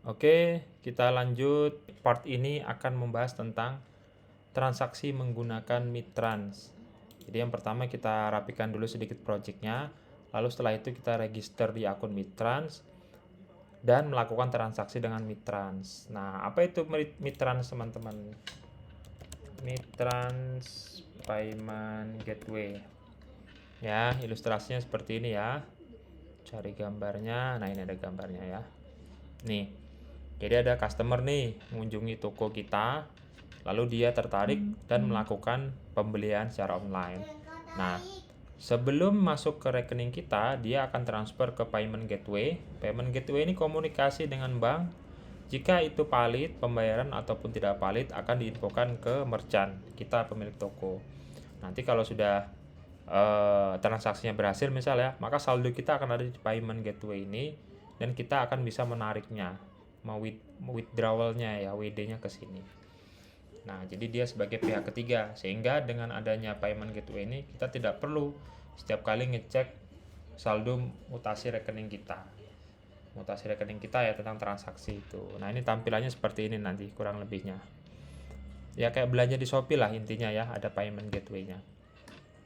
Oke, kita lanjut. Part ini akan membahas tentang transaksi menggunakan Mitrans. Jadi yang pertama kita rapikan dulu sedikit projectnya, lalu setelah itu kita register di akun Mitrans dan melakukan transaksi dengan Mitrans. Nah, apa itu Mitrans teman-teman? Mitrans Payment Gateway. Ya, ilustrasinya seperti ini ya. Cari gambarnya. Nah, ini ada gambarnya ya. Nih, jadi ada customer nih mengunjungi toko kita, lalu dia tertarik dan melakukan pembelian secara online. Nah, sebelum masuk ke rekening kita, dia akan transfer ke payment gateway. Payment gateway ini komunikasi dengan bank. Jika itu valid, pembayaran ataupun tidak valid akan diinfokan ke merchant, kita pemilik toko. Nanti kalau sudah transaksinya berhasil misalnya, maka saldo kita akan ada di payment gateway ini dan kita akan bisa menariknya, mau withdrawalnya ya, WD-nya ke sini. Nah, jadi dia sebagai pihak ketiga, sehingga dengan adanya payment gateway ini kita tidak perlu setiap kali ngecek saldo mutasi rekening kita. Mutasi rekening kita ya tentang transaksi itu. Nah, ini tampilannya seperti ini nanti kurang lebihnya. Ya kayak belanja di Shopee lah intinya ya, ada payment gateway-nya.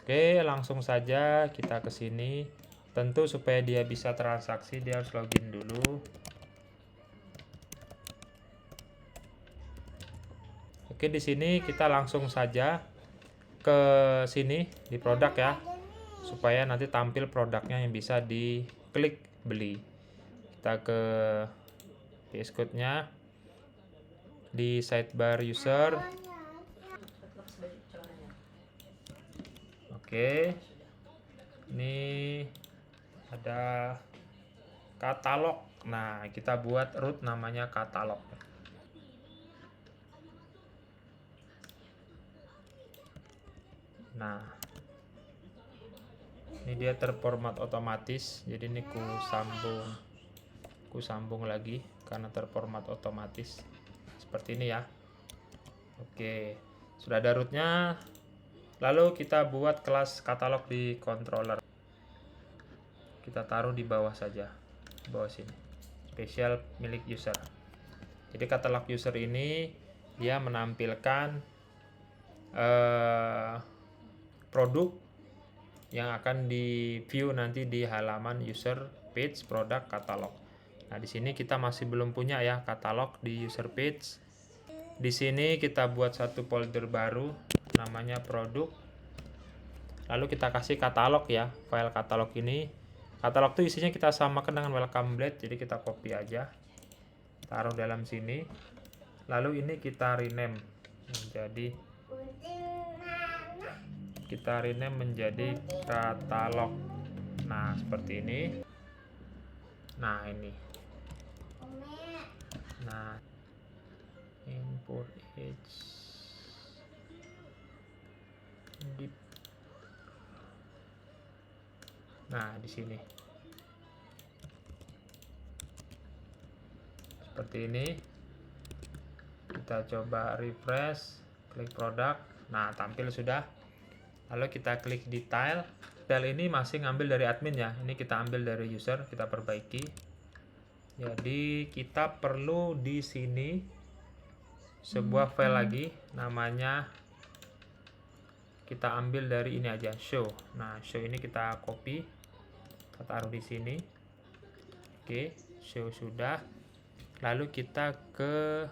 Oke, langsung saja kita ke sini. Tentu supaya dia bisa transaksi dia harus login dulu. Oke, di sini kita langsung saja ke sini di produk ya, supaya nanti tampil produknya yang bisa diklik beli. Kita ke VS Code-nya di sidebar user. Oke, ini ada katalog. Nah, kita buat root namanya katalog. Nah, ini dia terformat otomatis. Jadi ini ku sambung lagi karena terformat otomatis. Seperti ini ya. Oke, sudah ada rootnya. Lalu kita buat kelas katalog di controller. Kita taruh di bawah saja, di bawah sini. Spesial milik user. Jadi katalog user ini dia menampilkan produk yang akan di view nanti di halaman user page produk katalog. Nah, di sini kita masih belum punya ya katalog di user page. Di sini kita buat satu folder baru namanya produk. Lalu kita kasih katalog ya, file katalog ini. Katalog itu isinya kita samakan dengan welcome blade, jadi kita copy aja. Taruh dalam sini. Lalu ini kita rename menjadi katalog. Nah, seperti ini. Nah, ini. Nah, import edge deep. Nah, di sini. Seperti ini. Kita coba refresh, klik produk. Nah, tampil sudah. Lalu kita klik detail. Detail ini masih ngambil dari admin ya. Ini kita ambil dari user, kita perbaiki. Jadi kita perlu di sini sebuah file lagi namanya, kita ambil dari ini aja, show. Nah, show ini kita copy, kita taruh di sini. Oke, show sudah. Lalu kita ke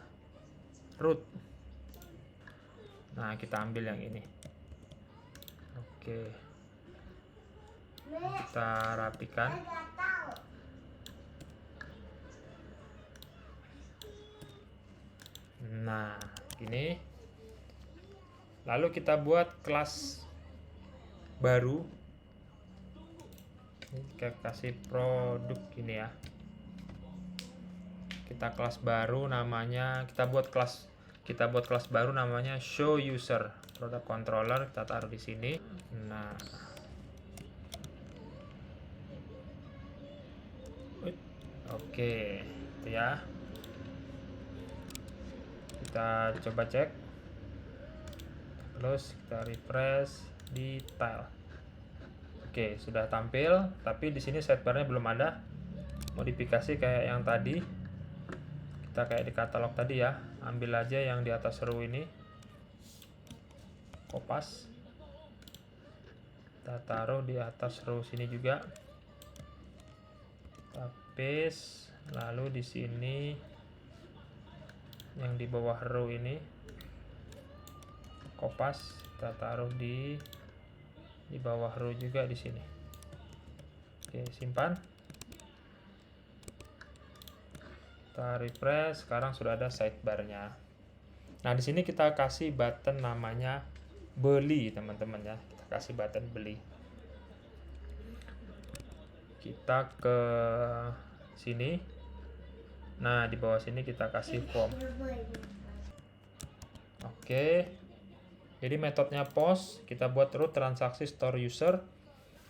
root. Nah, kita ambil yang ini. Oke, kita rapikan. Nah, gini. Lalu kita buat kelas baru. Kita kasih produk ini ya. Kita kelas baru namanya, kita buat kelas baru namanya show user product controller, kita taruh di sini. Nah, oke, itu ya. Kita coba cek. Terus kita refresh detail. Oke, sudah tampil, tapi di sini sidebarnya belum ada. Modifikasi kayak yang tadi. Kita kayak di katalog tadi ya, ambil aja yang di atas row ini, kopas, kita taruh di atas row sini juga, kita paste, lalu di sini yang di bawah row ini kopas, kita taruh di bawah row juga di sini. Oke, simpan. Kita refresh, sekarang sudah ada sidebar-nya. Nah, di sini kita kasih button namanya beli, teman-teman ya. Kita kasih button beli. Kita ke sini. Nah, di bawah sini kita kasih form. Oke. Jadi metodenya post, kita buat root transaksi store user.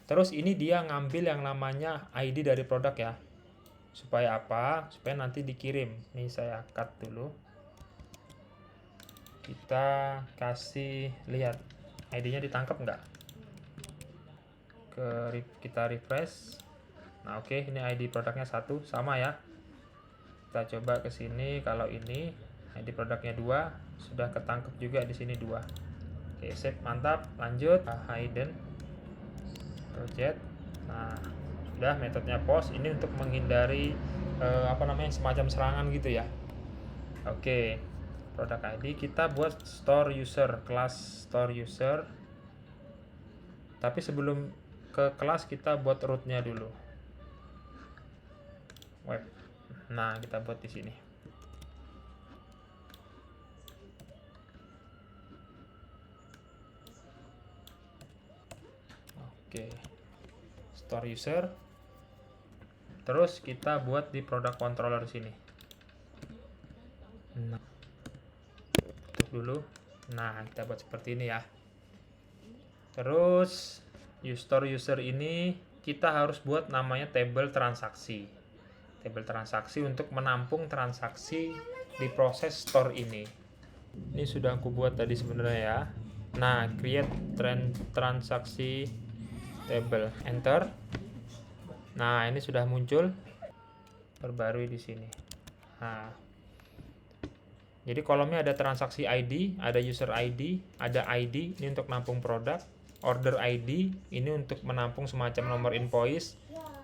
Terus ini dia ngambil yang namanya ID dari produk ya. Supaya apa? Supaya nanti dikirim. Nih saya cut dulu. Kita kasih lihat ID-nya ditangkap nggak? Kita refresh. Nah, oke, ini ID produknya 1, sama ya. Kita coba ke sini, kalau ini ID produknya 2, sudah ketangkep juga di sini 2. Oke, save, mantap. Lanjut, hidden project. Nah, sudah metodenya post, ini untuk menghindari semacam serangan gitu ya. Oke, produk ID kita buat store user, kelas store user. Tapi sebelum ke kelas kita buat rootnya dulu, web. Nah, kita buat di sini. Oke, store user. Terus kita buat di product controller sini. Nah, tutup dulu. Nah, kita buat seperti ini ya. Terus store user ini kita harus buat namanya table transaksi. Table transaksi untuk menampung transaksi di proses store ini. Ini sudah aku buat tadi sebenarnya ya. Nah, create transaksi table, enter. Nah, ini sudah muncul, perbarui di sini. Nah, jadi kolomnya ada transaksi ID, ada user ID, ada ID ini untuk nampung produk, order ID ini untuk menampung semacam nomor invoice,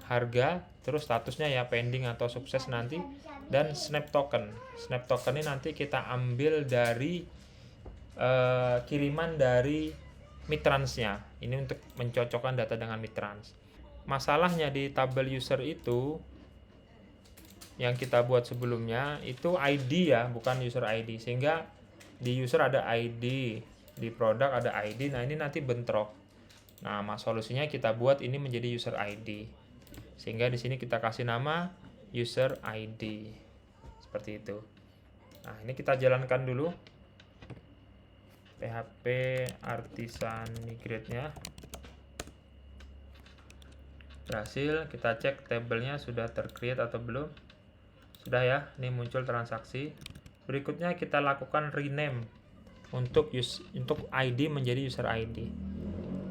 harga, terus statusnya ya pending atau sukses nanti, dan snap token. Snap token ini nanti kita ambil dari kiriman dari Mitrans-nya. Ini untuk mencocokkan data dengan Mitrans. Masalahnya di tabel user itu yang kita buat sebelumnya itu ID ya, bukan user ID, sehingga di user ada ID, di produk ada ID. Nah, ini nanti bentrok. Nah, solusinya kita buat ini menjadi user ID, sehingga di sini kita kasih nama user ID seperti itu. Nah, ini kita jalankan dulu PHP Artisan Migrate-nya. Berhasil. Kita cek tabelnya sudah tercreate atau belum. Sudah ya, ini muncul transaksi. Berikutnya kita lakukan rename untuk ID menjadi user ID.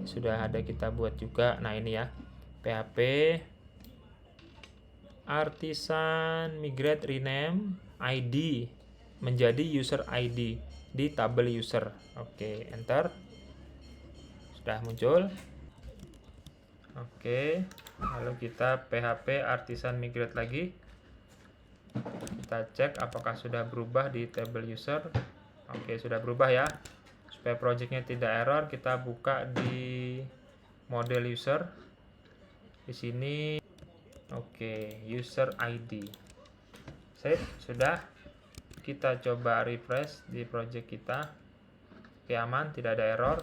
Sudah ada kita buat juga. Nah, ini ya, PHP Artisan Migrate rename ID menjadi user ID di tabel user. Oke, enter. Sudah muncul. Oke, lalu kita PHP Artisan Migrate lagi. Kita cek apakah sudah berubah di table user. Oke, sudah berubah ya. Supaya projectnya tidak error, kita buka di model user. Di sini, oke, user ID. Save, sudah. Kita coba refresh di project kita. Oke, aman, tidak ada error.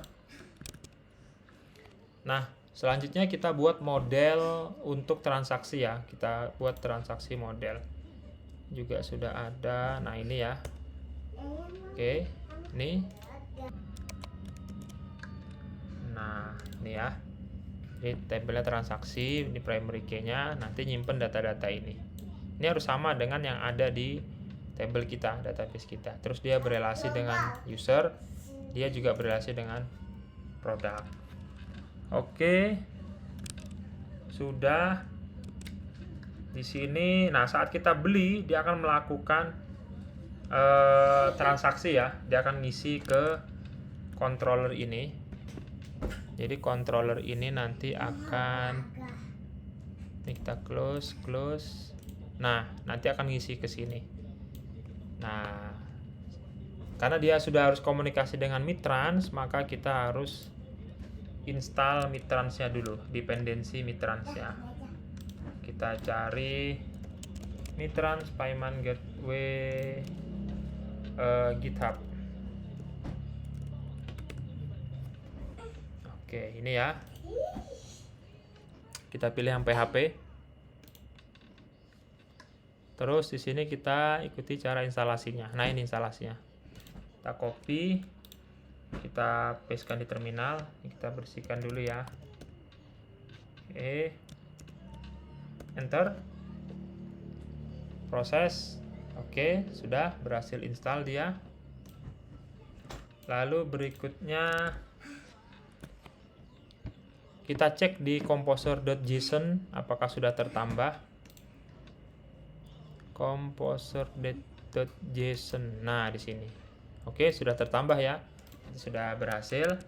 Nah, selanjutnya kita buat model untuk transaksi ya. Kita buat transaksi model. Juga sudah ada. Nah, ini ya. Oke, ini. Nah, ini ya. Ini tabelnya transaksi, ini primary key-nya, nanti nyimpen data-data ini. Ini harus sama dengan yang ada di tabel kita, database kita. Terus dia berelasi dengan user, dia juga berelasi dengan produk. Oke, sudah di sini. Nah, saat kita beli, dia akan melakukan transaksi ya, dia akan ngisi ke controller ini. Jadi controller ini nanti akan kita close. Nah, nanti akan ngisi ke sini. Nah, karena dia sudah harus komunikasi dengan Mitrans, maka kita harus install Mitransnya dulu, dependensi Mitransnya. Kita cari Mitrans Payment Gateway GitHub. Oke, ini ya. Kita pilih yang PHP. Terus di sini kita ikuti cara instalasinya. Nah, ini instalasinya. Kita copy, kita pastekan di terminal. Ini kita bersihkan dulu ya. Oke. Enter. Proses. Oke, sudah berhasil install dia. Lalu berikutnya kita cek di composer.json apakah sudah tertambah. Composer.json. Nah, di sini. Oke, sudah tertambah ya. Sudah berhasil.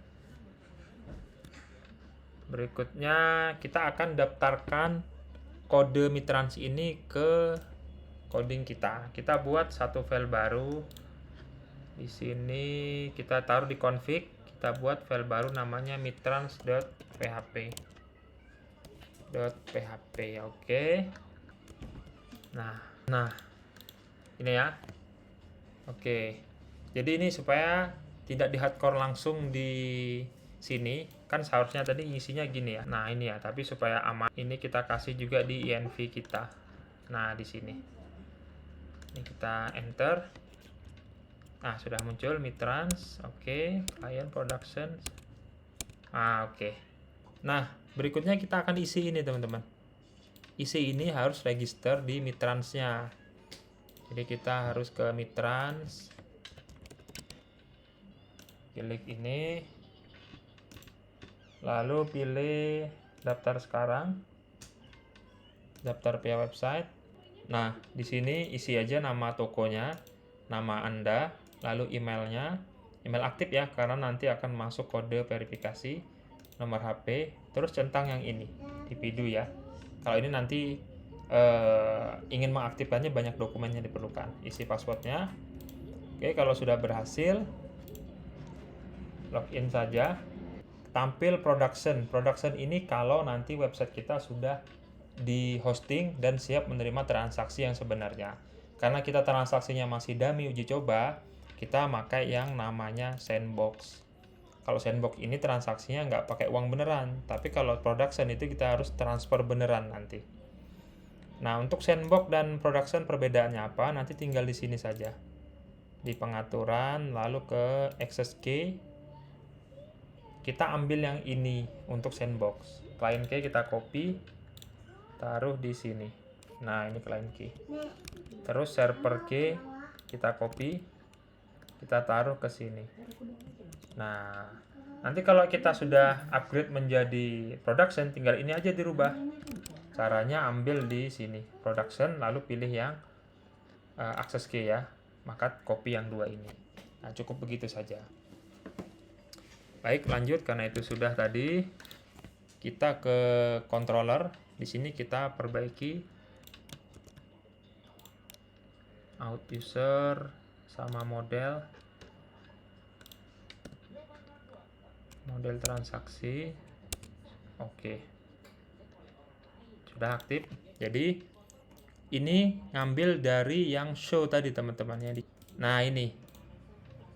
Berikutnya kita akan daftarkan kode Mitrans ini ke coding kita. Kita buat satu file baru. Di sini kita taruh di config, kita buat file baru namanya mitrans.php. Oke. Nah, ini ya. Oke. Jadi ini supaya tidak di hardcore langsung di sini, kan seharusnya tadi isinya gini ya. Nah, ini ya, tapi supaya aman, ini kita kasih juga di env kita. Nah, di sini. Ini kita enter. Nah, sudah muncul Mitrans. Oke, client production. Oke. Nah, berikutnya kita akan isi ini, teman-teman. Isi ini harus register di Mitransnya. Jadi kita harus ke Mitrans. Klik ini. Lalu pilih daftar sekarang. Daftar via website. Nah, di sini isi aja nama tokonya, nama Anda, lalu emailnya, email aktif ya, karena nanti akan masuk kode verifikasi, nomor HP, terus centang yang ini, individu ya. Kalau ini nanti ingin mengaktifkannya banyak dokumen yang diperlukan. Isi passwordnya. Oke, kalau sudah berhasil, login saja. Tampil production. Production ini kalau nanti website kita sudah di hosting dan siap menerima transaksi yang sebenarnya. Karena kita transaksinya masih dummy uji coba, kita pakai yang namanya sandbox. Kalau sandbox ini transaksinya nggak pakai uang beneran, tapi kalau production itu kita harus transfer beneran nanti. Nah, untuk sandbox dan production perbedaannya apa? Nanti tinggal di sini saja. Di pengaturan, lalu ke access key. Kita ambil yang ini untuk sandbox. Client key kita copy, taruh di sini. Nah, ini client key. Terus server key kita copy, kita taruh ke sini. Nah, nanti kalau kita sudah upgrade menjadi production, tinggal ini aja dirubah. Caranya ambil di sini production, lalu pilih yang access key ya, maka copy yang dua ini. Nah, cukup begitu saja. Baik, lanjut. Karena itu sudah tadi, kita ke controller. Di sini kita perbaiki out user sama model transaksi. Oke, sudah aktif. Jadi ini ngambil dari yang show tadi, teman-teman ya. Nah, ini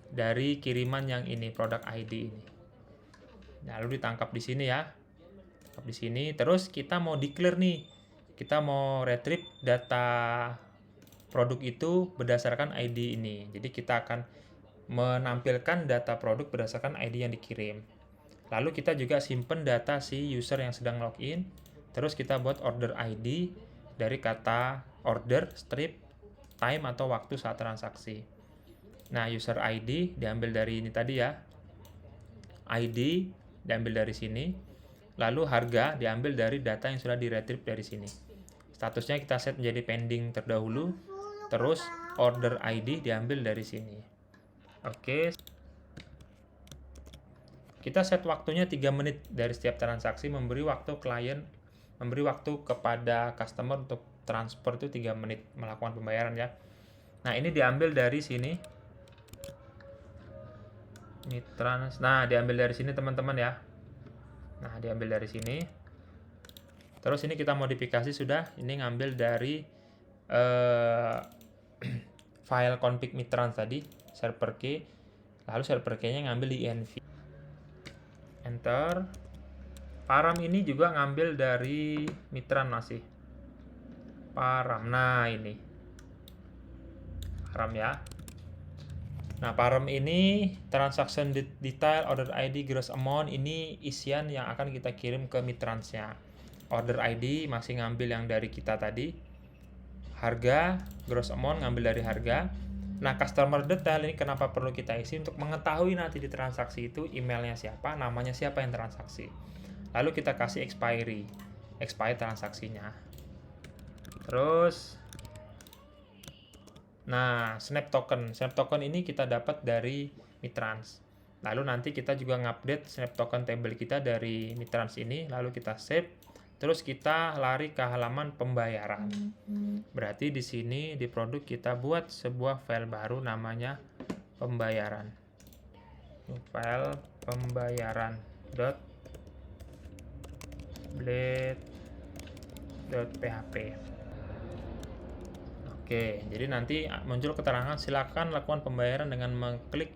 dari kiriman yang ini, product ID ini. Lalu ditangkap di sini ya. Di sini. Terus kita mau declare nih. Kita mau retrieve data produk itu berdasarkan ID ini. Jadi kita akan menampilkan data produk berdasarkan ID yang dikirim. Lalu kita juga simpen data si user yang sedang login. Terus kita buat order ID dari kata order, strip, time atau waktu saat transaksi. Nah, user ID diambil dari ini tadi ya. ID diambil dari sini. Lalu harga diambil dari data yang sudah diretrieve dari sini. Statusnya kita set menjadi pending terdahulu. Terus order ID diambil dari sini. Oke. Kita set waktunya 3 menit dari setiap transaksi, memberi waktu kepada customer untuk transfer itu 3 menit melakukan pembayaran ya. Nah, ini diambil dari sini. Mitrans. Nah, diambil dari sini teman-teman ya. Nah, diambil dari sini. Terus ini kita modifikasi sudah. Ini ngambil dari file config Mitrans tadi, server key. Lalu server key-nya ngambil di env. Enter. Param ini juga ngambil dari Mitran masih. Param. Nah, ini. Param ya. Nah, param ini transaction detail, order ID, gross amount, ini isian yang akan kita kirim ke Mitransnya. Order ID masih ngambil yang dari kita tadi. Harga, gross amount ngambil dari harga. Nah, customer detail ini kenapa perlu kita isi untuk mengetahui nanti di transaksi itu emailnya siapa, namanya siapa yang transaksi. Lalu kita kasih expiry transaksinya. Terus, nah, snap token ini kita dapat dari Mitrans. Lalu nanti kita juga ngupdate snap token table kita dari Mitrans ini, lalu kita save. Terus kita lari ke halaman pembayaran. Berarti di sini di produk kita buat sebuah file baru namanya pembayaran. File pembayaran .blade.php. Oke, jadi nanti muncul keterangan silakan lakukan pembayaran dengan mengklik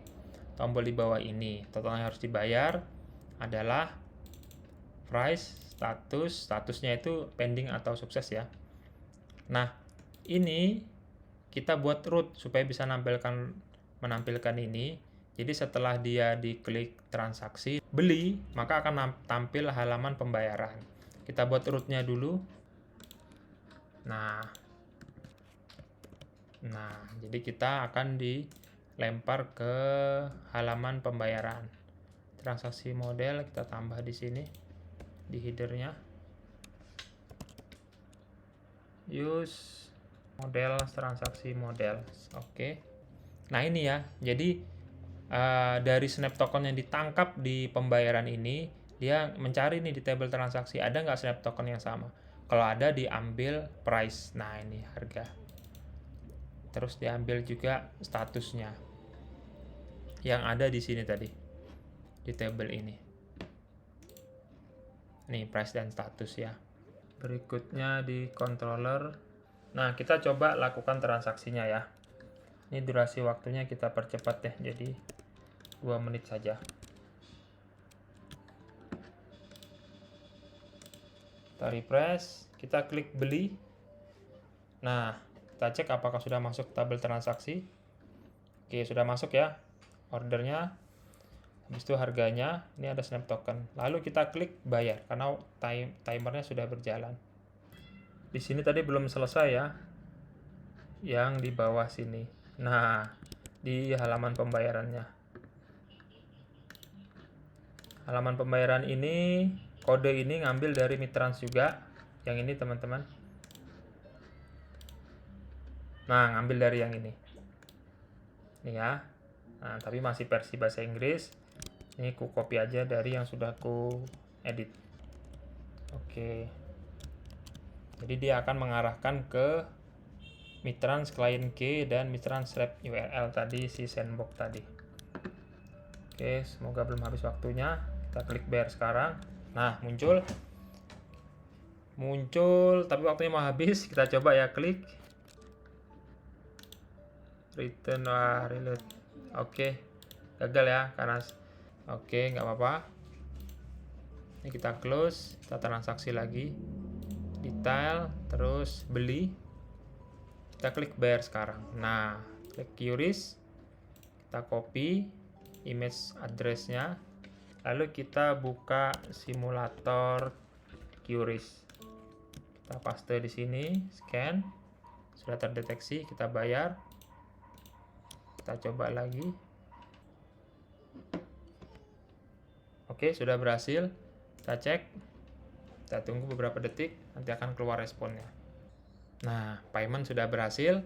tombol di bawah ini. Total yang harus dibayar adalah price, statusnya itu pending atau sukses ya. Nah, ini kita buat root supaya bisa menampilkan ini. Jadi setelah dia diklik transaksi beli, maka akan tampil halaman pembayaran. Kita buat rootnya dulu. Nah, jadi kita akan dilempar ke halaman pembayaran. Transaksi model kita tambah di sini. Di headernya use model transaksi model. Oke. Nah, ini ya. Jadi dari snap token yang ditangkap di pembayaran ini, dia mencari nih di table transaksi ada nggak snap token yang sama. Kalau ada diambil price. Nah, ini harga. Terus diambil juga statusnya yang ada di sini tadi di table ini. Nih, price dan status ya. Berikutnya di controller. Nah, kita coba lakukan transaksinya ya. Ini durasi waktunya kita percepat ya, jadi 2 menit saja. Kita refresh, kita klik beli. Nah, kita cek apakah sudah masuk tabel transaksi. Oke, sudah masuk ya ordernya. Habis itu harganya, ini ada snap token. Lalu kita klik bayar karena timernya sudah berjalan. Di sini tadi belum selesai ya, yang di bawah sini. Nah, di halaman pembayarannya. Halaman pembayaran ini, kode ini ngambil dari Mitrans juga. Yang ini teman-teman. Nah, ngambil dari yang ini. Ini ya. Nah, tapi masih versi bahasa Inggris. Ini ku copy aja dari yang sudah ku edit. Oke. Jadi dia akan mengarahkan ke Mitrans client key dan Mitrans wrap URL tadi, si sandbox tadi. Oke, semoga belum habis waktunya. Kita klik bayar sekarang. Nah, muncul, tapi waktunya mau habis. Kita coba ya, klik return reload. Oke, gagal ya karena oke, nggak apa-apa. Ini kita close, kita transaksi lagi, detail, terus beli. Kita klik bayar sekarang. Nah, klik QRIS, kita copy image address-nya, lalu kita buka simulator QRIS. Kita paste di sini, scan, sudah terdeteksi, kita bayar. Kita coba lagi. Oke, sudah berhasil. Kita cek. Kita tunggu beberapa detik, nanti akan keluar responnya. Nah, payment sudah berhasil.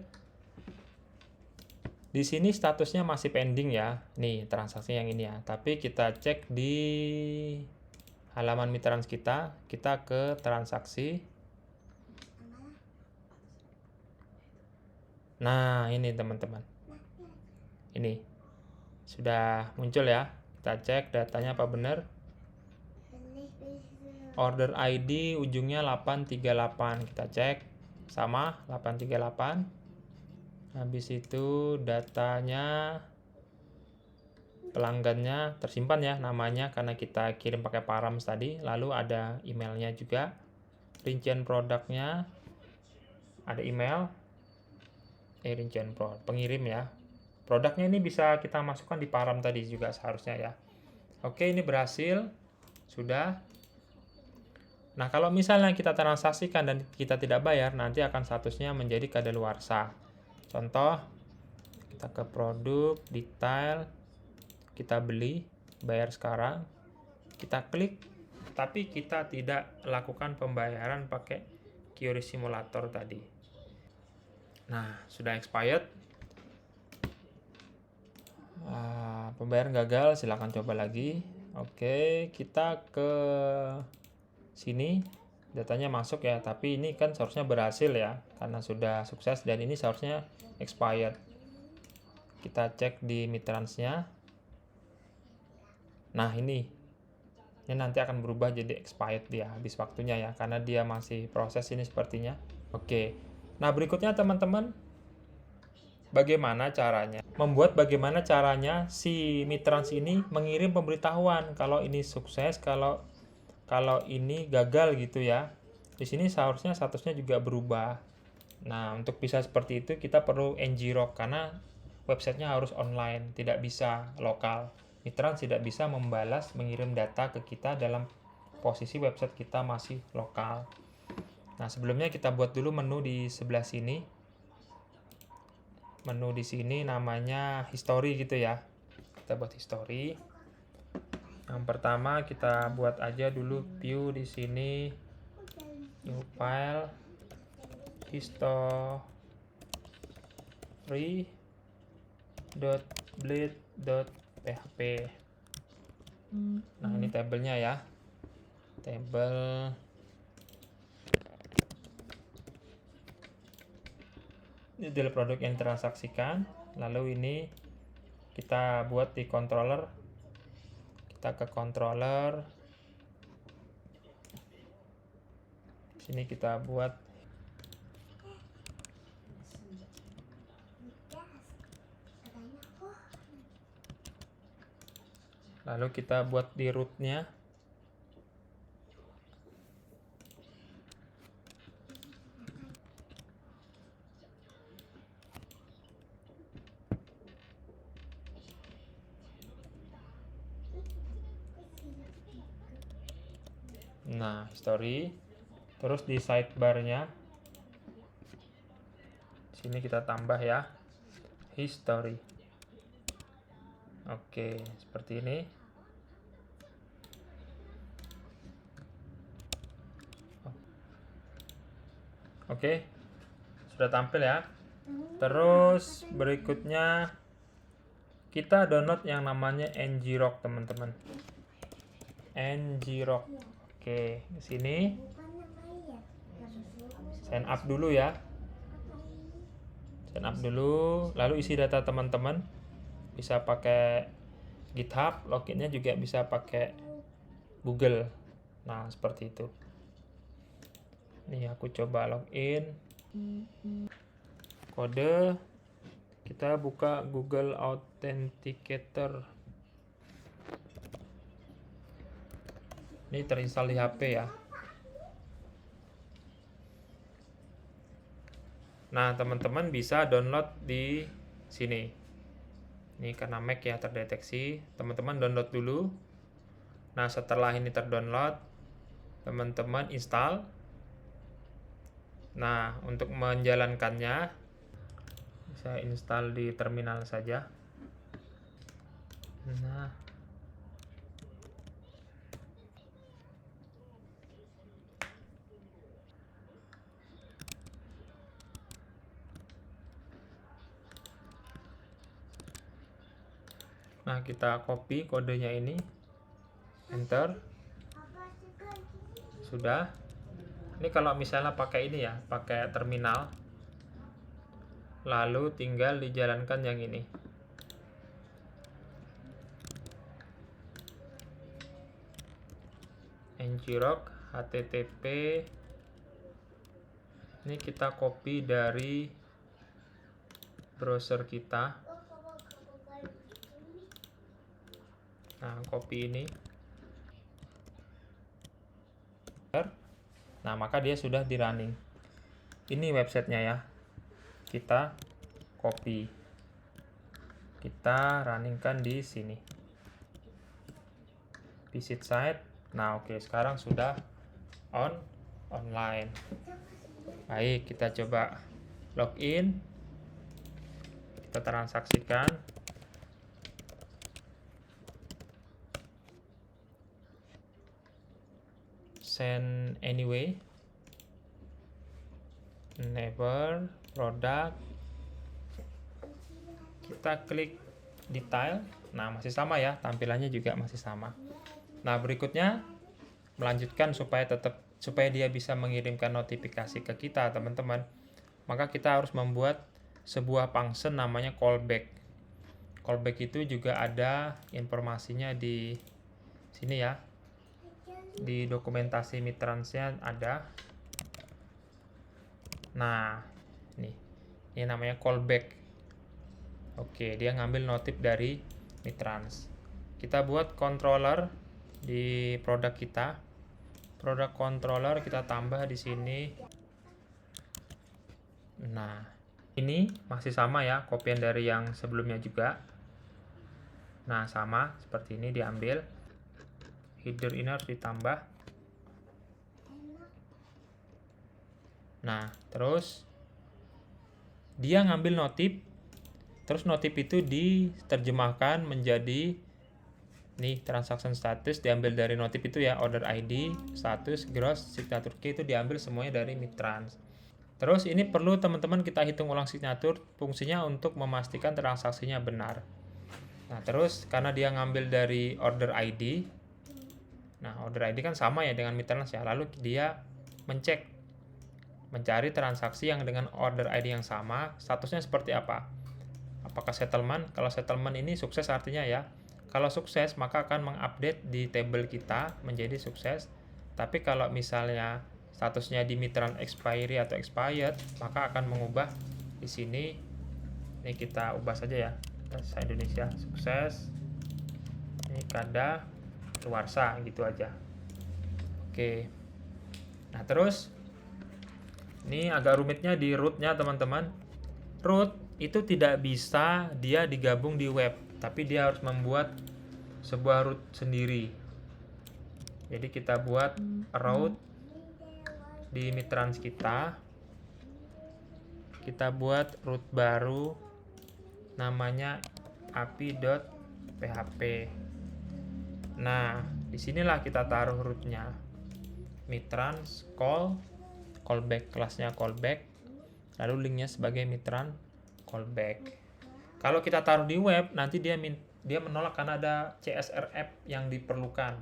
Di sini statusnya masih pending ya. Nih, transaksi yang ini ya. Tapi kita cek di halaman Mitrans kita ke transaksi. Nah, ini teman-teman. Ini sudah muncul ya. Kita cek datanya apa benar. Order ID ujungnya 838. Kita cek sama 838. Habis itu datanya pelanggannya tersimpan ya namanya karena kita kirim pakai Params tadi. Lalu ada emailnya juga. Rincian produknya ada email. Rincian pengirim ya. Produknya ini bisa kita masukkan di Param tadi juga seharusnya ya. Oke, ini berhasil. Sudah. Nah, kalau misalnya kita transaksikan dan kita tidak bayar, nanti akan statusnya menjadi kadaluarsa. Contoh, kita ke produk, detail, kita beli, bayar sekarang, kita klik, tapi kita tidak lakukan pembayaran pakai QRIS simulator tadi. Nah, sudah expired. Pembayaran gagal, silahkan coba lagi. Oke, kita ke sini. Datanya masuk ya, tapi ini kan seharusnya berhasil ya, karena sudah sukses dan ini seharusnya expired. Kita cek di Mitransnya. Nah, ini nanti akan berubah jadi expired dia, habis waktunya ya, karena dia masih proses ini sepertinya. Oke. Nah, berikutnya teman-teman, bagaimana caranya si Mitrans ini mengirim pemberitahuan kalau ini sukses, kalau ini gagal gitu ya. Di sini seharusnya statusnya juga berubah. Nah, untuk bisa seperti itu kita perlu ngrok karena websitenya harus online, tidak bisa lokal. Mitrans tidak bisa mengirim data ke kita dalam posisi website kita masih lokal. Nah, sebelumnya kita buat dulu menu di sebelah sini. Menu di sini namanya history gitu ya. Kita buat history. Yang pertama kita buat aja dulu view di sini, new file, history.bleed.php. Nah, ini tabelnya ya. Tabel ini adalah produk yang ditransaksikan. Lalu ini kita buat di controller. Kita ke controller. Sini kita buat lalu kita buat di rootnya. Nah, history. Terus di sidebar-nya sini kita tambah ya history. Oke, seperti ini. Oke, sudah tampil ya. Terus berikutnya kita download yang namanya ngrok teman-teman. Ngrok. Oke, di sini sign up dulu ya. Sign up dulu, lalu isi data teman-teman. Bisa pakai GitHub, loginnya juga bisa pakai Google. Nah, seperti itu. Nih, aku coba login. Kode, kita buka Google Authenticator. Ini terinstall di HP ya. Nah, teman-teman bisa download di sini. Ini karena Mac ya terdeteksi. Teman-teman download dulu. Nah, setelah ini terdownload, teman-teman install. Nah, untuk menjalankannya saya install di terminal saja. Nah, Nah, kita copy kodenya ini, enter. Sudah. Ini kalau misalnya pakai ini ya, pakai terminal, lalu tinggal dijalankan yang ini. Ngrok http, ini kita copy dari browser kita. Nah, copy ini. Nah, maka dia sudah di running. Ini websitenya ya. Kita copy. Kita runningkan di sini. Visit site. Nah, oke, sekarang sudah online. Baik, kita coba login. Kita transaksikan. Send anyway. Never, product. Kita klik detail. Nah, masih sama ya, tampilannya juga masih sama. Nah, berikutnya melanjutkan supaya dia bisa mengirimkan notifikasi ke kita, teman-teman. Maka kita harus membuat sebuah function namanya callback. Callback itu juga ada informasinya di sini ya. Di dokumentasi Mitrans-nya ada. Nah, ini namanya callback. Oke, dia ngambil notif dari Mitrans. Kita buat controller di produk kita. Produk controller kita tambah di sini. Nah, ini masih sama ya, kopian dari yang sebelumnya juga. Nah, sama seperti ini diambil. Header ini harus ditambah. Nah, terus dia ngambil notif. Terus notif itu diterjemahkan menjadi nih, transaction status diambil dari notif itu ya, order ID, status, gross, signature key itu diambil semuanya dari Mitrans. Terus ini perlu teman-teman kita hitung ulang signature, fungsinya untuk memastikan transaksinya benar. Nah, terus karena dia ngambil dari order ID, nah order ID kan sama ya dengan Mitrans ya, lalu dia mencari transaksi yang dengan order ID yang sama, statusnya seperti apa. Apakah settlement? Kalau settlement ini sukses artinya ya. Kalau sukses, maka akan mengupdate di table kita menjadi sukses. Tapi kalau misalnya statusnya di Mitrans expiry atau expired, maka akan mengubah di sini. Ini kita ubah saja ya. Bahasa Indonesia sukses. Ini kada luarsa gitu aja. Oke. Nah, terus ini agak rumitnya di root-nya, teman-teman. Root itu tidak bisa dia digabung di web, tapi dia harus membuat sebuah root sendiri. Jadi kita buat root di Mitrans kita. Kita buat root baru namanya api.php. Nah, disinilah kita taruh rootnya. Mitrans callback, kelasnya callback, lalu linknya sebagai Mitrans callback. Kalau kita taruh di web, nanti dia menolak karena ada CSRF yang diperlukan,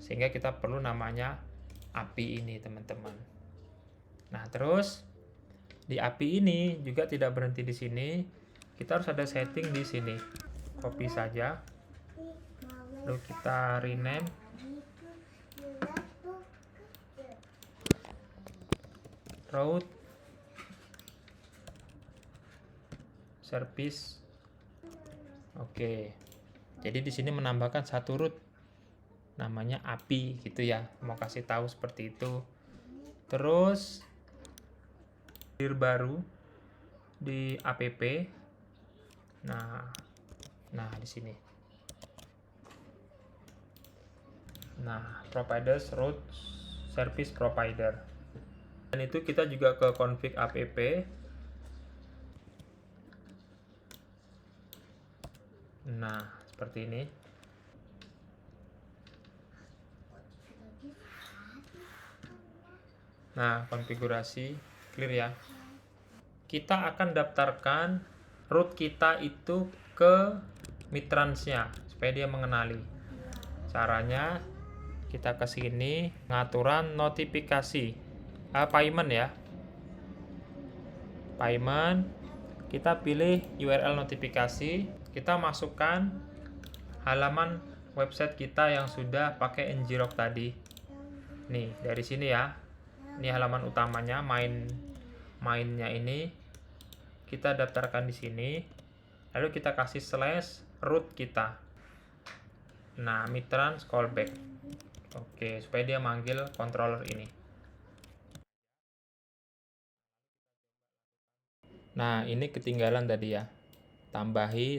sehingga kita perlu namanya API ini, teman-teman. Nah, terus di API ini juga tidak berhenti di sini, kita harus ada setting di sini. Copy saja, lalu kita rename route service. Oke. Jadi di sini menambahkan satu root namanya API gitu ya. Mau kasih tahu seperti itu. Terus baru di app. Nah di sini. Nah, providers root service provider. Dan itu kita juga ke config app. Nah, seperti ini. Nah, konfigurasi clear ya. Kita akan daftarkan root kita itu ke mitrans-nya supaya dia mengenali. Caranya kita ke sini, pengaturan notifikasi, payment ya. Payment, kita pilih URL notifikasi, kita masukkan halaman website kita yang sudah pakai ngrok tadi. Nih, dari sini ya. Ini halaman utamanya, mainnya ini. Kita daftarkan di sini. Lalu kita kasih /root kita. Nah, mitrans callback. Oke, supaya dia manggil controller ini. Nah, ini ketinggalan tadi ya. Tambahi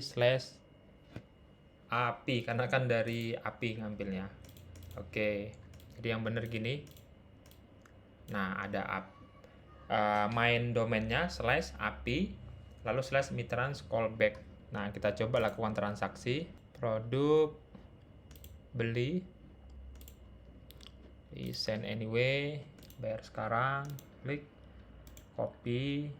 /API karena kan dari API ngambilnya. Oke, jadi yang bener gini. Nah, ada main domainnya /API lalu /mitrans callback. Nah, kita coba lakukan transaksi produk beli di send anyway, bayar sekarang, klik copy,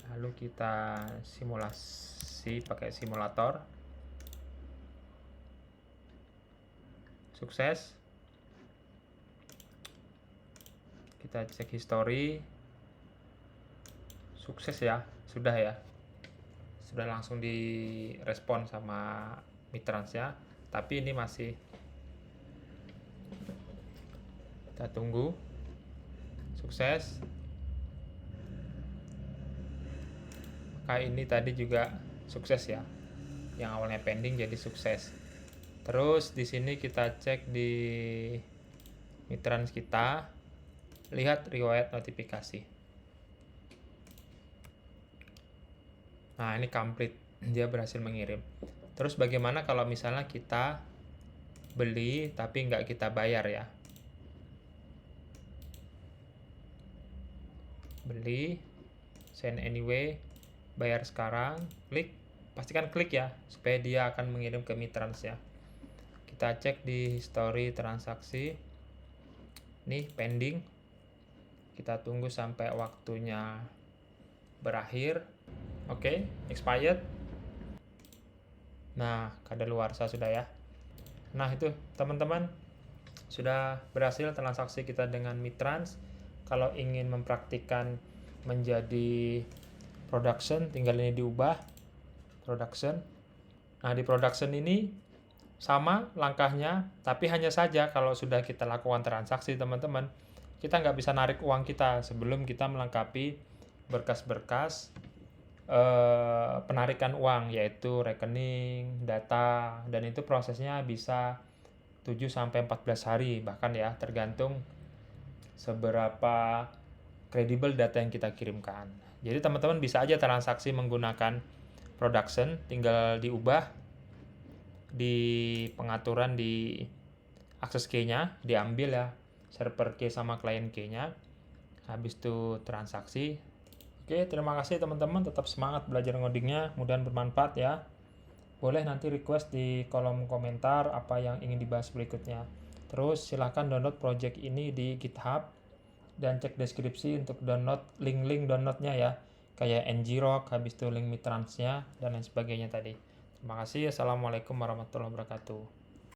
lalu kita simulasi pakai simulator. Sukses. Kita cek history. Sukses ya, sudah ya. Sudah langsung direspon sama mitrans ya. Tapi ini masih, kita tunggu. Sukses. Maka ini tadi juga sukses ya. Yang awalnya pending jadi sukses. Terus di sini kita cek di mitrans kita, lihat riwayat notifikasi. Nah, ini complete, dia berhasil mengirim. Terus bagaimana kalau misalnya kita beli tapi nggak kita bayar ya? Beli, send anyway, bayar sekarang, klik, pastikan klik ya, supaya dia akan mengirim ke mitrans ya. Kita cek di history transaksi, nih pending, kita tunggu sampai waktunya berakhir. Oke, expired. Nah, kadaluarsa sudah ya. Nah, itu teman-teman, sudah berhasil transaksi kita dengan mitrans. Kalau ingin mempraktikkan menjadi production, tinggal ini diubah production. Nah, di production ini sama langkahnya, tapi hanya saja kalau sudah kita lakukan transaksi teman-teman, kita nggak bisa narik uang kita sebelum kita melengkapi berkas-berkas penarikan uang, yaitu rekening, data, dan itu prosesnya bisa 7-14 hari bahkan ya, tergantung seberapa kredibel data yang kita kirimkan. Jadi teman-teman bisa aja transaksi menggunakan production, tinggal diubah di pengaturan di akses key-nya, diambil ya server key sama client key-nya, habis itu transaksi. Oke, terima kasih teman-teman, tetap semangat belajar ngodingnya, mudah-mudahan bermanfaat ya. Boleh nanti request di kolom komentar apa yang ingin dibahas berikutnya. Terus silahkan download project ini di GitHub dan cek deskripsi untuk download link-link downloadnya ya, kayak ngrok, habis itu link mitrans-nya dan lain sebagainya tadi. Terima kasih. Assalamualaikum warahmatullahi wabarakatuh.